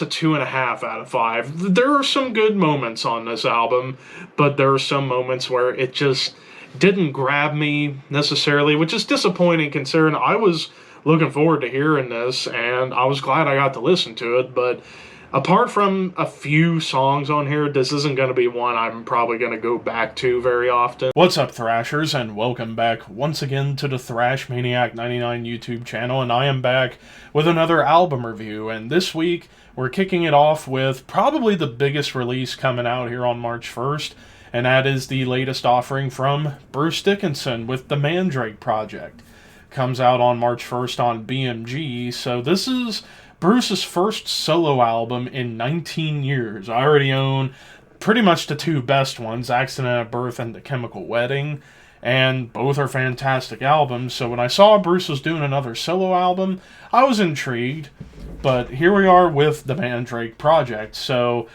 a 2.5 out of 5. There are some good moments on this album, but there are some moments where it just didn't grab me necessarily, which is disappointing considering I was looking forward to hearing this and I was glad I got to listen to it. But apart from a few songs on here, this isn't going to be one I'm probably going to go back to very often. What's up, Thrashers, and welcome back once again to the Thrash Maniac 99 YouTube channel, and I am back with another album review, and this week we're kicking it off with probably the biggest release coming out here on March 1st, and that is the latest offering from Bruce Dickinson with the Mandrake Project. Comes out on March 1st on BMG, so this is Bruce's first solo album in 19 years. I already own pretty much the two best ones, Accident at Birth and The Chemical Wedding, and both are fantastic albums, so when I saw Bruce was doing another solo album, I was intrigued, but here we are with the Mandrake Project. So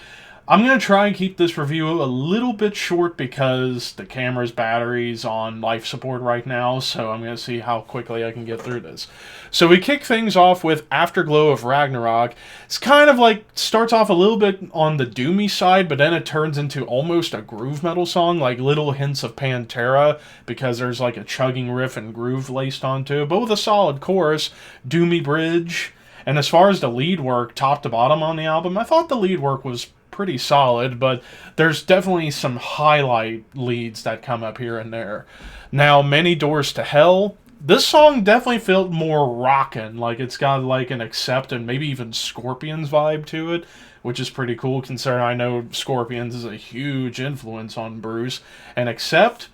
I'm going to try and keep this review a little bit short because the camera's battery's on life support right now, so I'm going to see how quickly I can get through this. So we kick things off with Afterglow of Ragnarok. It's kind of like, starts off a little bit on the doomy side, but then it turns into almost a groove metal song, like little hints of Pantera, because there's like a chugging riff and groove laced onto it, but with a solid chorus, doomy bridge. And as far as the lead work, top to bottom on the album, I thought the lead work was pretty solid, but there's definitely some highlight leads that come up here and there. Now, Many Doors to Hell, this song definitely felt more rockin', like it's got like an Accept and maybe even Scorpions vibe to it, which is pretty cool considering I know Scorpions is a huge influence on Bruce, and Accept,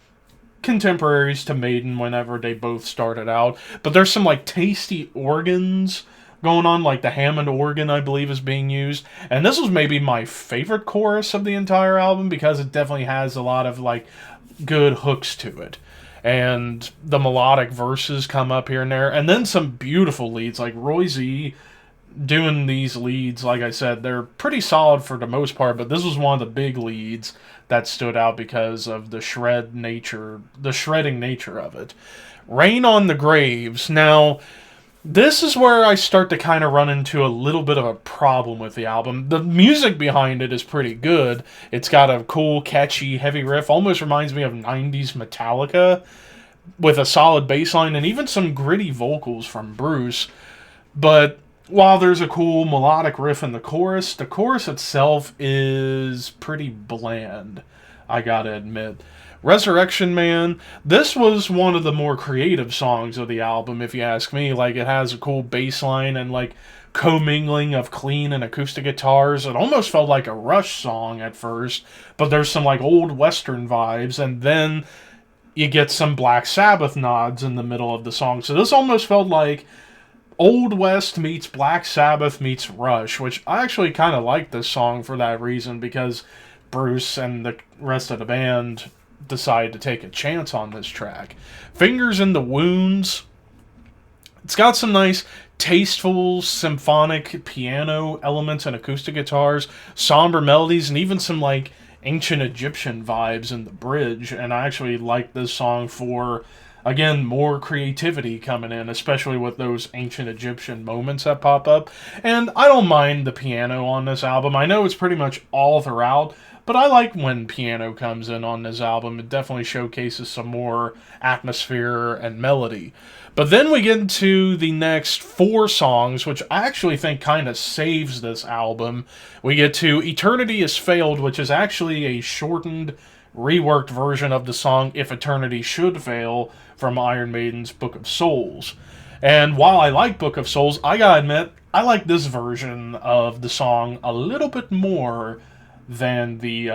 contemporaries to Maiden whenever they both started out, but there's some like tasty organs going on, like the Hammond organ, I believe, is being used. And this was maybe my favorite chorus of the entire album because it definitely has a lot of, like, good hooks to it. And the melodic verses come up here and there. And then some beautiful leads, like Roy Z doing these leads, like I said, they're pretty solid for the most part, but this was one of the big leads that stood out because of the shredding nature of it. Rain on the Graves. Now, this is where I start to kind of run into a little bit of a problem with the album. The music behind it is pretty good. It's got a cool, catchy, heavy riff. Almost reminds me of 90s Metallica with a solid bass line and even some gritty vocals from Bruce. But while there's a cool melodic riff in the chorus itself is pretty bland, I gotta admit. Resurrection Man, this was one of the more creative songs of the album, if you ask me. Like, it has a cool bass line and, like, commingling of clean and acoustic guitars. It almost felt like a Rush song at first, but there's some, like, old Western vibes, and then you get some Black Sabbath nods in the middle of the song. So this almost felt like Old West meets Black Sabbath meets Rush, which I actually kind of like this song for that reason, because Bruce and the rest of the band decided to take a chance on this track. Fingers in the Wounds. It's got some nice, tasteful, symphonic piano elements and acoustic guitars, somber melodies, and even some, like, ancient Egyptian vibes in the bridge. And I actually like this song for, again, more creativity coming in, especially with those ancient Egyptian moments that pop up. And I don't mind the piano on this album. I know it's pretty much all throughout, but I like when piano comes in on this album. It definitely showcases some more atmosphere and melody. But then we get into the next 4 songs, which I actually think kind of saves this album. We get to Eternity Has Failed, which is actually a shortened, reworked version of the song If Eternity Should Fail from Iron Maiden's Book of Souls. And while I like Book of Souls, I gotta admit, I like this version of the song a little bit more than the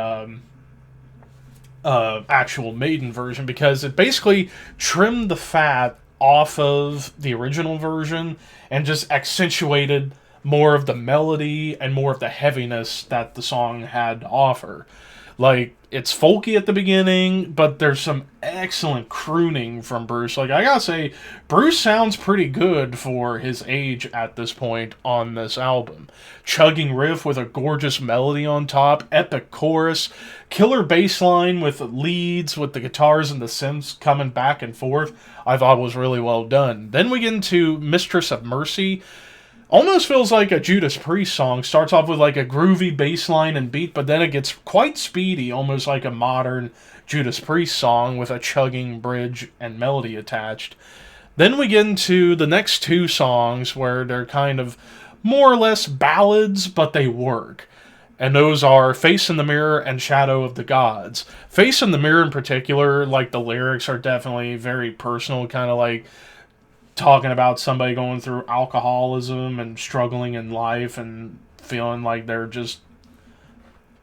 actual Maiden version, because it basically trimmed the fat off of the original version and just accentuated more of the melody and more of the heaviness that the song had to offer. Like, it's folky at the beginning, but there's some excellent crooning from Bruce. Like, I gotta say, Bruce sounds pretty good for his age at this point on this album. Chugging riff with a gorgeous melody on top, epic chorus, killer bass line with leads, with the guitars and the synths coming back and forth, I thought was really well done. Then we get into Mistress of Mercy. Almost feels like a Judas Priest song. Starts off with like a groovy bass line and beat, but then it gets quite speedy, almost like a modern Judas Priest song with a chugging bridge and melody attached. Then we get into the next two songs where they're kind of more or less ballads, but they work. And those are Face in the Mirror and Shadow of the Gods. Face in the Mirror in particular, like the lyrics are definitely very personal, kind of like talking about somebody going through alcoholism and struggling in life and feeling like they're just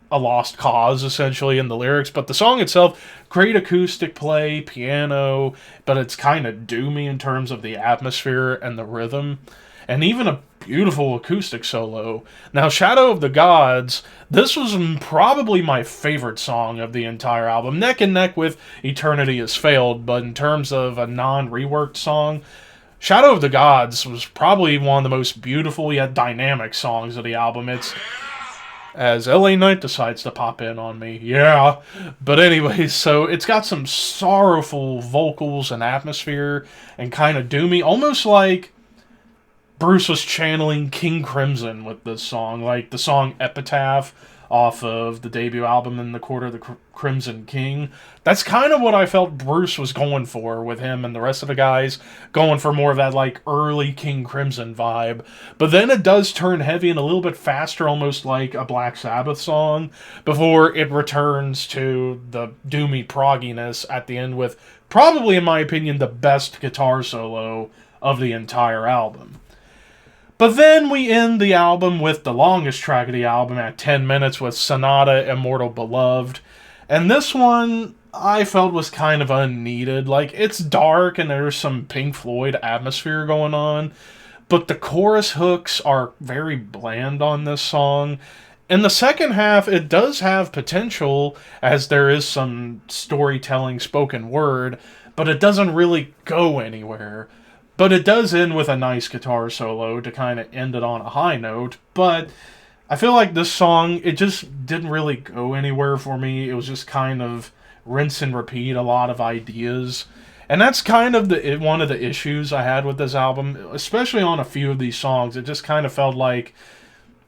a lost cause essentially in the lyrics. But the song itself, great acoustic play, piano, but it's kind of doomy in terms of the atmosphere and the rhythm, and even a beautiful acoustic solo. Now, Shadow of the Gods, this was probably my favorite song of the entire album, neck and neck with Eternity Has Failed, but in terms of a non-reworked song, Shadow of the Gods was probably one of the most beautiful yet dynamic songs of the album. It's as LA Knight decides to pop in on me. Yeah. But anyways, so it's got some sorrowful vocals and atmosphere and kind of doomy, almost like Bruce was channeling King Crimson with this song, like the song Epitaph off of the debut album In the Court of the Crimson King. That's kind of what I felt Bruce was going for with him and the rest of the guys, going for more of that like early King Crimson vibe. But then it does turn heavy and a little bit faster, almost like a Black Sabbath song, before it returns to the doomy progginess at the end with probably, in my opinion, the best guitar solo of the entire album. But then we end the album with the longest track of the album at 10 minutes with Sonata, Immortal Beloved. And this one I felt was kind of unneeded. Like, it's dark and there's some Pink Floyd atmosphere going on, but the chorus hooks are very bland on this song. In the second half, it does have potential, as there is some storytelling spoken word, but it doesn't really go anywhere. But it does end with a nice guitar solo to kind of end it on a high note. But I feel like this song, it just didn't really go anywhere for me. It was just kind of rinse and repeat a lot of ideas. And that's kind of one of the issues I had with this album, especially on a few of these songs. It just kind of felt like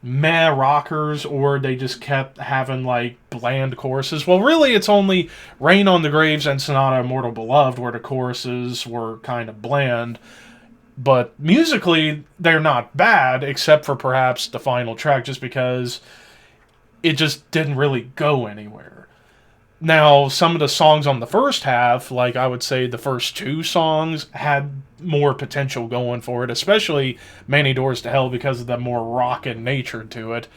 meh rockers, or they just kept having like bland choruses. Well, really, it's only Rain on the Graves and Sonata Immortal Beloved where the choruses were kind of bland. But musically, they're not bad, except for perhaps the final track, just because it just didn't really go anywhere. Now, some of the songs on the first half, like I would say the first two songs, had more potential going for it, especially Many Doors to Hell because of the more rockin' nature to it.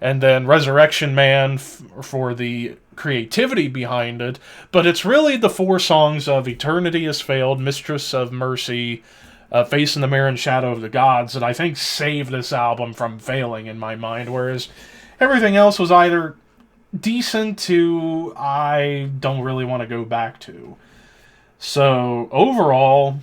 And then Resurrection Man for the creativity behind it. But it's really the four songs of Eternity Has Failed, Mistress of Mercy, Face in the Mirror, and Shadow of the Gods that I think saved this album from failing in my mind, whereas everything else was either decent to I don't really want to go back to. So overall,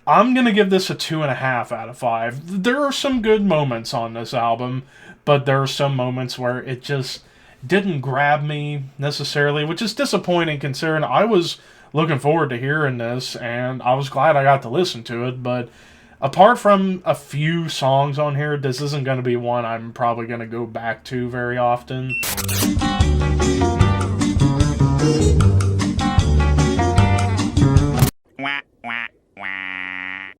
I'm going to give this a 2.5 out of 5. There are some good moments on this album, but there are some moments where it just didn't grab me necessarily, which is disappointing considering I was looking forward to hearing this, and I was glad I got to listen to it. But apart from a few songs on here, this isn't going to be one I'm probably going to go back to very often.